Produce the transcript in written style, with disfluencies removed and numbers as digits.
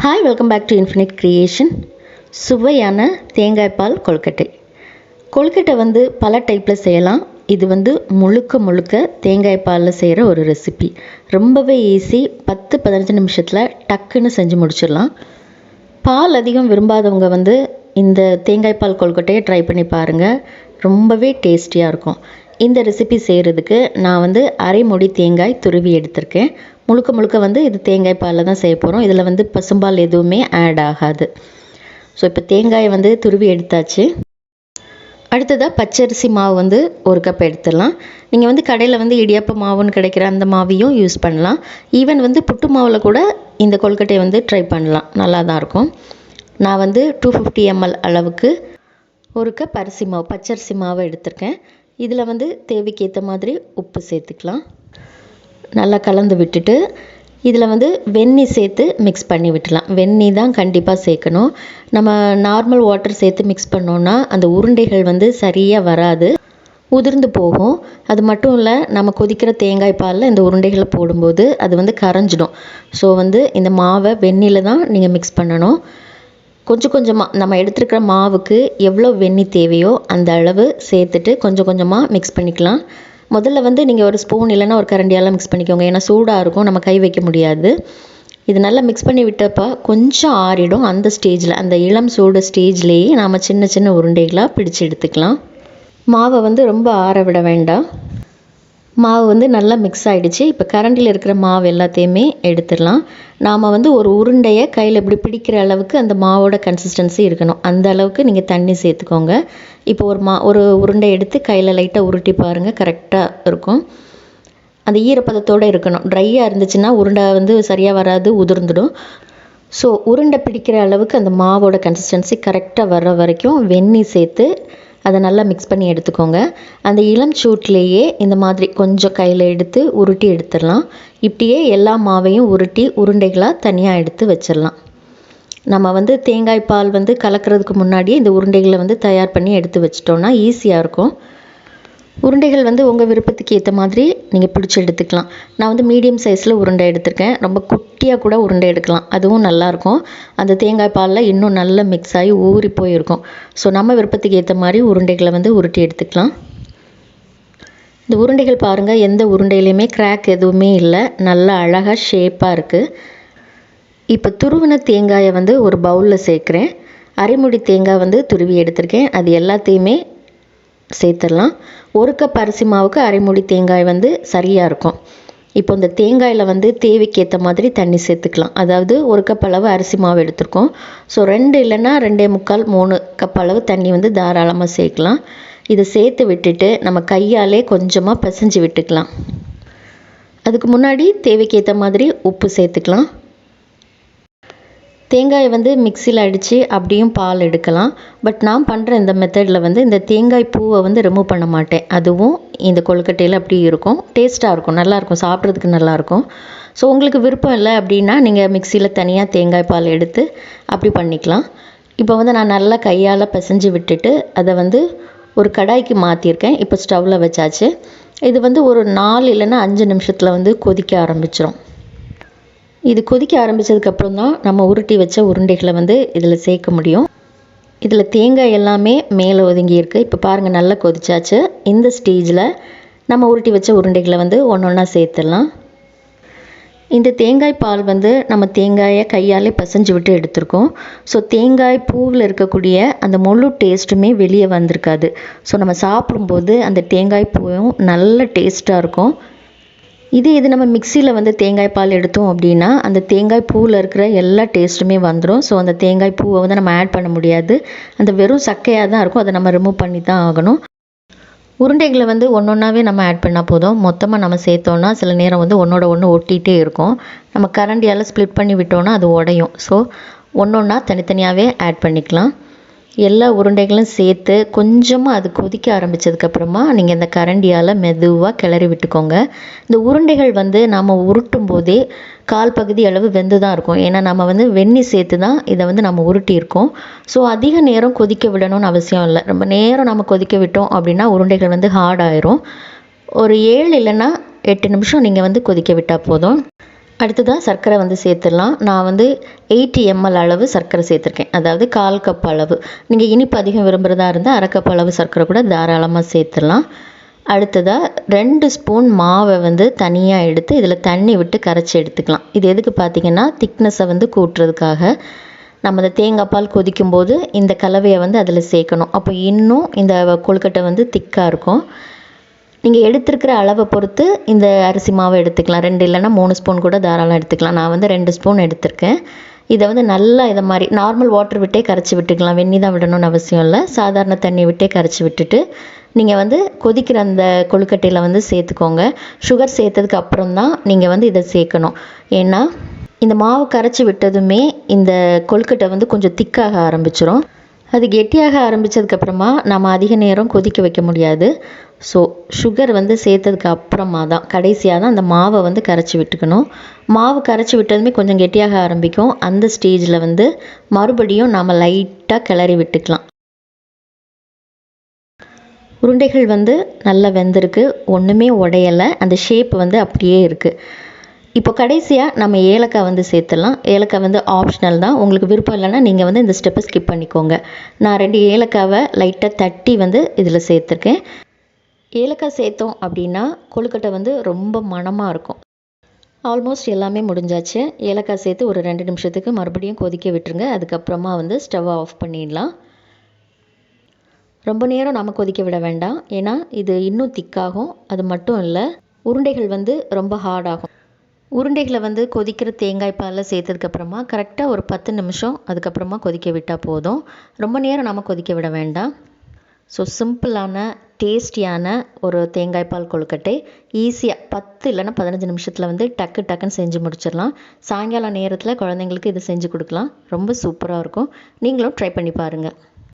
Hi, welcome back to infinite creation. சுவையான தேங்காய்பால் கொழுக்கட்டை. கொழுக்கட்டை வந்து பல டைப்பில் செய்யலாம். இது வந்து முழுக்க முழுக்க தேங்காய்பாலில் செய்கிற ஒரு ரெசிபி. ரொம்பவே ஈஸி. 10-15 நிமிஷத்தில் டக்குன்னு செஞ்சு முடிச்சிடலாம். பால் அதிகம் விரும்பாதவங்க வந்து இந்த தேங்காய்பால் கொழுக்கட்டையை ட்ரை பண்ணி பாருங்கள். ரொம்பவே டேஸ்டியாக இருக்கும். இந்த ரெசிபி செய்கிறதுக்கு நான் வந்து அரை மூடி தேங்காய் துருவி எடுத்திருக்கேன். முழுக்க முழுக்க வந்து இது தேங்காய் பாலில் தான் செய்ய போகிறோம். இதில் வந்து பசும்பால் எதுவுமே ஆட் ஆகாது. ஸோ இப்போ தேங்காயை வந்து துருவி எடுத்தாச்சு. அடுத்ததாக பச்சரிசி மாவு வந்து 1 கப் எடுத்துடலாம். நீங்கள் வந்து கடையில் வந்து இடியாப்ப மாவுன்னு கிடைக்கிற அந்த மாவையும் யூஸ் பண்ணலாம். ஈவன் வந்து புட்டு மாவில் கூட இந்த கொழுக்கட்டையை வந்து ட்ரை பண்ணலாம். நல்லா தான் இருக்கும். நான் வந்து 250 ml அளவுக்கு 1 கப் அரிசி மாவு பச்சரிசி மாவை எடுத்திருக்கேன். இதில் வந்து தேவைக்கு ஏற்ற மாதிரி உப்பு சேர்த்துக்கலாம். நல்லா கலந்து விட்டுட்டு இதில் வந்து வெந்நீர் சேர்த்து மிக்ஸ் பண்ணி விட்டுலாம். வெந்நீர் தான் கண்டிப்பாக சேர்க்கணும். நம்ம நார்மல் வாட்டர் சேர்த்து மிக்ஸ் பண்ணோன்னா அந்த உருண்டைகள் வந்து சரியாக வராது, உதிர்ந்து போகும். அது மட்டும் இல்லை, நம்ம கொதிக்கிற தேங்காய் பாலில் இந்த உருண்டைகளை போடும்போது அது வந்து கரைஞ்சிடும். ஸோ வந்து இந்த மாவை வெந்நீரில் தான் நீங்கள் மிக்ஸ் பண்ணணும். கொஞ்சம் கொஞ்சமாக நம்ம எடுத்துருக்கிற மாவுக்கு எவ்வளோ வெந்நீர் தேவையோ அந்த அளவு சேர்த்துட்டு கொஞ்சம் கொஞ்சமாக மிக்ஸ் பண்ணிக்கலாம். முதல்ல வந்து நீங்கள் ஒரு ஸ்பூன் இல்லைன்னா ஒரு கரண்டியால் மிக்ஸ் பண்ணிக்கோங்க. ஏன்னா சூடாக இருக்கும், நம்ம கை வைக்க முடியாது. இது நல்லா மிக்ஸ் பண்ணி விட்டப்போ கொஞ்சம் ஆறிடும். அந்த ஸ்டேஜில், அந்த இளம் சூடு ஸ்டேஜ்லேயே நாம் சின்ன சின்ன உருண்டைகளாக பிடிச்சி எடுத்துக்கலாம். மாவை வந்து ரொம்ப ஆற விட வேண்டாம். மாவு வந்து நல்லா மிக்ஸ் ஆகிடுச்சு. இப்போ கரண்டியில் இருக்கிற மாவு எல்லாத்தையுமே எடுத்துடலாம். நாம் வந்து ஒரு உருண்டையை கையில் இப்படி பிடிக்கிற அளவுக்கு அந்த மாவோட கன்சிஸ்டன்சி இருக்கணும். அந்த அளவுக்கு நீங்கள் தண்ணி சேர்த்துக்கோங்க. இப்போ ஒரு உருண்டை எடுத்து கையில் லைட்டாக உருட்டி பாருங்கள், கரெக்டாக இருக்கும். அந்த ஈரப்பதத்தோடு இருக்கணும். ட்ரையாக இருந்துச்சுன்னா உருண்டை வந்து சரியாக வராது, உதிர்ந்துடும். ஸோ உருண்டை பிடிக்கிற அளவுக்கு அந்த மாவோட கன்சிஸ்டன்சி கரெக்டாக வர்ற வரைக்கும் வெந்நீர் சேர்த்து அதை நல்லா மிக்ஸ் பண்ணி எடுத்துக்கோங்க. அந்த இளம் சூட்லேயே இந்த மாதிரி கொஞ்சம் கையில் எடுத்து உருட்டி எடுத்துடலாம். இப்படியே எல்லா மாவையும் உருட்டி உருண்டைகளாக தனியாக எடுத்து வச்சிடலாம். நம்ம வந்து தேங்காய் பால் வந்து கலக்கிறதுக்கு முன்னாடியே இந்த உருண்டைகளை வந்து தயார் பண்ணி எடுத்து வச்சிட்டோன்னா ஈஸியாக இருக்கும். உருண்டைகள் வந்து உங்கள் விருப்பத்துக்கு ஏற்ற மாதிரி நீங்கள் பிடிச்சி எடுத்துக்கலாம். நான் வந்து மீடியம் சைஸில் உருண்டை எடுத்திருக்கேன். ரொம்ப குட்டியாக கூட உருண்டை எடுக்கலாம், அதுவும் நல்லாயிருக்கும். அந்த தேங்காய் பாலில் இன்னும் நல்லா மிக்ஸ் ஆகி ஊறி போயிருக்கும். ஸோ நம்ம விருப்பத்துக்கு ஏற்ற மாதிரி உருண்டைகளை வந்து உருட்டி எடுத்துக்கலாம். இந்த உருண்டைகள் பாருங்கள், எந்த உருண்டையிலையுமே கிராக் எதுவுமே இல்லை, நல்லா அழகாக ஷேப்பாக இருக்குது. இப்போ துருவின தேங்காயை வந்து ஒரு பவுலில் சேர்க்குறேன். அரைமுடி தேங்காய் வந்து துருவி எடுத்திருக்கேன். அது எல்லாத்தையுமே சேர்த்துடலாம். 1 கப் அரிசி மாவுக்கு அரைமுடி தேங்காய் வந்து சரியாக இருக்கும். இப்போ இந்த தேங்காயில் வந்து தேவைக்கு ஏற்ற மாதிரி தண்ணி சேர்த்துக்கலாம். அதாவது 1 கப் அளவு அரிசி மாவு எடுத்துருக்கோம். ஸோ 2 இல்லைன்னா 2.25 3 கப் அளவு தண்ணி வந்து தாராளமாக சேர்க்கலாம். இதை சேர்த்து விட்டுட்டு நம்ம கையாலே கொஞ்சமாக பிசைஞ்சு விட்டுக்கலாம். அதுக்கு முன்னாடி தேவைக்கு ஏற்ற மாதிரி உப்பு சேர்த்துக்கலாம். தேங்காயை வந்து மிக்சியில் அடித்து அப்படியும் பால் எடுக்கலாம். பட் நான் பண்ணுற இந்த மெத்தடில் வந்து இந்த தேங்காய் பூவை வந்து ரிமூவ் பண்ண மாட்டேன். அதுவும் இந்த கொழுக்கட்டையில் அப்படி இருக்கும். டேஸ்ட்டாக இருக்கும், நல்லாயிருக்கும், சாப்பிட்றதுக்கு நல்லாயிருக்கும். ஸோ உங்களுக்கு விருப்பம் இல்லை அப்படின்னா நீங்கள் மிக்சியில் தனியாக தேங்காய் பால் எடுத்து அப்படி பண்ணிக்கலாம். இப்போ வந்து நான் நல்லா கையால் பிசைஞ்சு விட்டுட்டு அதை வந்து ஒரு கடாய்க்கு மாற்றிருக்கேன். இப்போ ஸ்டவ்வில் வச்சாச்சு. இது வந்து ஒரு 4 இல்லைன்னா 5 நிமிஷத்தில் வந்து கொதிக்க ஆரம்பிச்சிடும். இது கொதிக்க ஆரம்பித்ததுக்கப்புறம் தான் நம்ம உருட்டி வச்ச உருண்டைகளை வந்து இதில் சேர்க்க முடியும். இதில் தேங்காய் எல்லாமே மேலே ஒதுங்கி இருக்குது. இப்போ பாருங்கள், நல்லா கொதிச்சாச்சு. இந்த ஸ்டேஜில் நம்ம உருட்டி வச்ச உருண்டைகளை வந்து ஒன்றா சேர்த்துடலாம். இந்த தேங்காய் பால் வந்து நம்ம தேங்காயை கையாலே பிசைஞ்சு விட்டு எடுத்திருக்கோம். ஸோ தேங்காய் பூவில் இருக்கக்கூடிய அந்த முழு டேஸ்ட்டுமே வெளியே வந்திருக்காது. ஸோ நம்ம சாப்பிடும்போது அந்த தேங்காய் பூவும் நல்ல டேஸ்ட்டாக இருக்கும். இது நம்ம மிக்சியில் வந்து தேங்காய் பால் எடுத்தோம் அப்படின்னா அந்த தேங்காய் பூவில் இருக்கிற எல்லா டேஸ்ட்டுமே வந்துடும். ஸோ அந்த தேங்காய் பூவை வந்து நம்ம ஆட் பண்ண முடியாது. அந்த வெறும் சக்கையாக தான் இருக்கும். அதை நம்ம ரிமூவ் பண்ணி தான் ஆகணும். உருண்டைகளை வந்து ஒன்றொன்னாவே நம்ம ஆட் பண்ணால் போதும். மொத்தமாக நம்ம சேர்த்தோன்னா சில நேரம் வந்து ஒன்றோட ஒன்று ஒட்டிகிட்டே இருக்கும். நம்ம கரண்டியால் ஸ்ப்ளிட் பண்ணி விட்டோன்னா அது உடையும். ஸோ ஒன்றொன்னா தனித்தனியாகவே ஆட் பண்ணிக்கலாம். எல்லா உருண்டைகளும் சேர்த்து கொஞ்சமாக அது கொதிக்க ஆரம்பித்ததுக்கப்புறமா நீங்கள் இந்த கரண்டியால் மெதுவாக கிளறி விட்டுக்கோங்க. இந்த உருண்டைகள் வந்து நாம் உருட்டும் போதே 1/4 பகுதி அளவு வெந்து தான் இருக்கும். ஏன்னா நம்ம வந்து வெந்நீர் சேர்த்து தான் இதை வந்து நம்ம உருட்டியிருக்கோம். ஸோ அதிக நேரம் கொதிக்க விடணும்னு அவசியம் இல்லை. ரொம்ப நேரம் நம்ம கொதிக்க விட்டோம் அப்படின்னா உருண்டைகள் வந்து ஹார்ட் ஆயிரும். ஒரு 7 இல்லைன்னா 8 நிமிஷம் நீங்கள் வந்து கொதிக்க விட்டால் போதும். அடுத்ததாக சர்க்கரை வந்து சேர்த்துடலாம். நான் வந்து 80 ml அளவு சர்க்கரை சேர்த்துருக்கேன், அதாவது 1/4 கப் அளவு. நீங்கள் இனிப்பு அதிகம் விரும்புகிறதா இருந்தால் 1/2 கப் அளவு சர்க்கரை கூட தாராளமாக சேர்த்துடலாம். அடுத்ததாக 2 ஸ்பூன் மாவை வந்து தனியாக எடுத்து இதில் தண்ணி விட்டு கரைச்சி எடுத்துக்கலாம். இது எதுக்கு பார்த்திங்கன்னா திக்னஸை வந்து கூட்டுறதுக்காக. நம்ம இந்த தேங்காய் பால் கொதிக்கும்போது இந்த கலவையை வந்து அதில் சேர்க்கணும். அப்போ இன்னும் இந்த கொழுக்கட்டை வந்து திக்காக இருக்கும். நீங்கள் எடுத்துருக்கிற அளவை பொறுத்து இந்த அரிசி மாவை எடுத்துக்கலாம். 2 இல்லைன்னா 3 ஸ்பூன் கூட தாராளம் எடுத்துக்கலாம். நான் வந்து 2 ஸ்பூன் எடுத்திருக்கேன். இதை வந்து நல்லா இதை மாதிரி நார்மல் வாட்டர் விட்டே கரைச்சி விட்டுக்கலாம். வெந்நி தான் விடணும்னு அவசியம் இல்லை. சாதாரண தண்ணி விட்டே கரைச்சி விட்டுட்டு நீங்கள் வந்து கொதிக்கிற அந்த கொழுக்கட்டையில் வந்து சேர்த்துக்கோங்க. சுகர் சேர்த்ததுக்கு அப்புறம் தான் நீங்கள் வந்து இதை சேர்க்கணும். ஏன்னா இந்த மாவு கரைச்சி விட்டதுமே இந்த கொழுக்கட்டை வந்து கொஞ்சம் திக்காக ஆரம்பிச்சிடும். அது கெட்டியாக ஆரம்பித்ததுக்கப்புறமா நம்ம அதிக நேரம் கொதிக்க வைக்க முடியாது. ஸோ சுகர் வந்து சேர்த்ததுக்கு அப்புறமா தான் கடைசியாக தான் அந்த மாவை வந்து கரைச்சி விட்டுக்கணும். மாவு கரைச்சி விட்டதுமே கொஞ்சம் கெட்டியாக ஆரம்பிக்கும். அந்த ஸ்டேஜில் வந்து மறுபடியும் நாம் லைட்டாக கிளறி விட்டுக்கலாம். உருண்டைகள் வந்து நல்லா வெந்திருக்கு, ஒன்றுமே உடையலை, அந்த ஷேப் வந்து அப்படியே இருக்குது. இப்போ கடைசியாக நம்ம ஏலக்காய் வந்து சேர்த்துடலாம். ஏலக்காய் வந்து ஆப்ஷனல் தான், உங்களுக்கு விருப்பம் இல்லைன்னா நீங்கள் வந்து இந்த ஸ்டெப்பை ஸ்கிப் பண்ணிக்கோங்க. நான் 2 ஏலக்காவை லைட்டாக தட்டி வந்து இதில் சேர்த்துருக்கேன். ஏலக்காய் சேர்த்தோம் அப்படின்னா கொழுக்கட்டை வந்து ரொம்ப மணமாக இருக்கும். ஆல்மோஸ்ட் எல்லாமே முடிஞ்சாச்சு. ஏலக்காய் சேர்த்து ஒரு 2 நிமிஷத்துக்கு மறுபடியும் கொதிக்க விட்டுருங்க. அதுக்கப்புறமா வந்து ஸ்டவ்வை ஆஃப் பண்ணிடலாம். ரொம்ப நேரம் நம்ம கொதிக்க விட வேண்டாம், ஏன்னா இது இன்னும் திக்காகும். அது மட்டும் இல்லை, உருண்டைகள் வந்து ரொம்ப ஹார்டாகும். உருண்டைகளை வந்து கொதிக்கிற தேங்காய் பாலில் சேர்த்ததுக்கப்புறமா கரெக்டாக ஒரு 10 நிமிஷம் அதுக்கப்புறமா கொதிக்க விட்டால் போதும். ரொம்ப நேரம் நம்ம கொதிக்க விட வேண்டாம். ஸோ சிம்பிளான டேஸ்டியான ஒரு தேங்காய் பால் கொழுக்கட்டை ஈஸியாக 10 இல்லைன்னா 15 நிமிஷத்தில் வந்து டக்குன்னு செஞ்சு முடிச்சிடலாம். சாயங்காலம் நேரத்தில் குழந்தைங்களுக்கு இது செஞ்சு கொடுக்கலாம். ரொம்ப சூப்பராக இருக்கும். நீங்களும் ட்ரை பண்ணி பாருங்கள்.